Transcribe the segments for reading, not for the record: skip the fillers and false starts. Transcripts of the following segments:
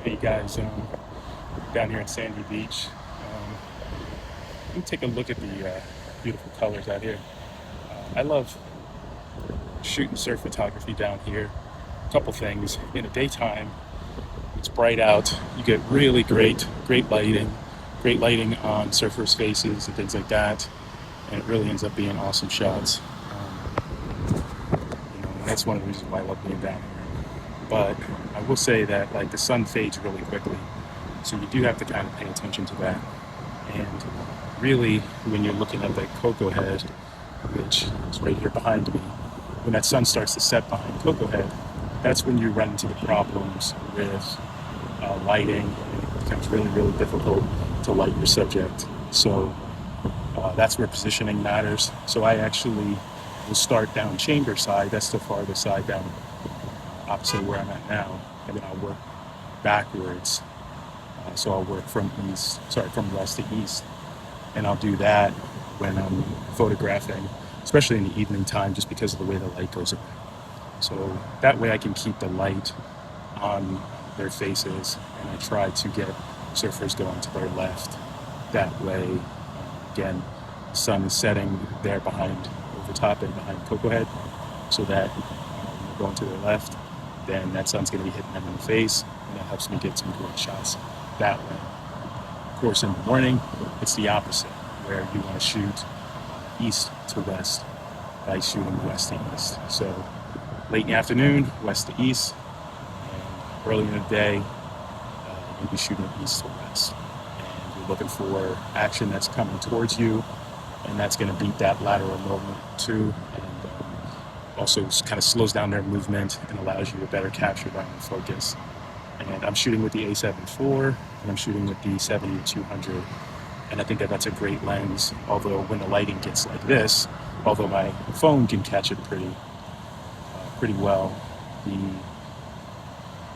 Hey guys, down here in Sandy Beach. Let me take a look at the beautiful colors out here. I love shooting surf photography down here. A couple things. In the daytime, it's bright out. You get really great lighting on surfers' faces and things like that. And it really ends up being awesome shots. That's one of the reasons why I love being down here. But I will say that like the sun fades really quickly, so you do have to kind of pay attention to that. And really, when you're looking at that Cocoa Head, which is right here behind me, when that sun starts to set behind Cocoa Head, that's when you run into the problems with lighting, and it becomes really difficult to light your subject. So that's where positioning matters. So I actually will start down chamber side, that's the farthest side down opposite where I'm at now, and then I'll work backwards. So I'll work from west to east, and I'll do that when I'm photographing, especially in the evening time, just because of the way the light goes around. So that way I can keep the light on their faces, and I try to get surfers going to their left. That way, again, the sun is setting there behind, over top and behind Cocoa Head, so that when they're going to their left, then that sun's going to be hitting them in the face, and that helps me get some great shots that way. Of course, in the morning, it's the opposite, where you want to shoot east to west by shooting west to east. So late in the afternoon, west to east, and early in the day, you'll be shooting east to west. And you're looking for action that's coming towards you, and that's going to beat that lateral movement too, and also kind of slows down their movement and allows you to better capture them and focus. And I'm shooting with the A7 IV, and I'm shooting with the 70-200, and I think that that's a great lens. Although when the lighting gets like this, although my phone can catch it pretty well,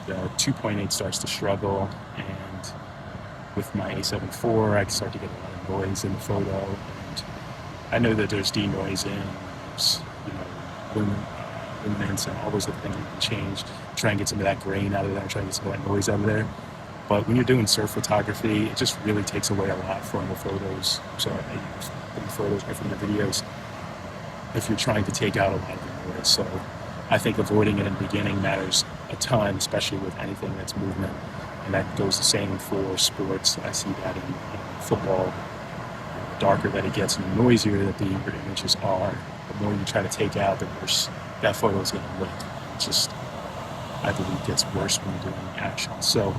the 2.8 starts to struggle, and with my A7 IV, I start to get a lot of noise in the photo. And I know that there's denoising, there's luminance, and all those other things you can change. Try and get some of that grain out of there, try and get some of that noise out of there. But when you're doing surf photography, it just really takes away a lot from the photos. So from the photos or from the videos, if you're trying to take out a lot of the noise. So I think avoiding it in the beginning matters a ton, especially with anything that's movement. And that goes the same for sports. I see that in football. The darker that it gets and the noisier that the images are, the more you try to take out, the worse that photo is going to look. It's just, I believe, gets worse when you're doing action. So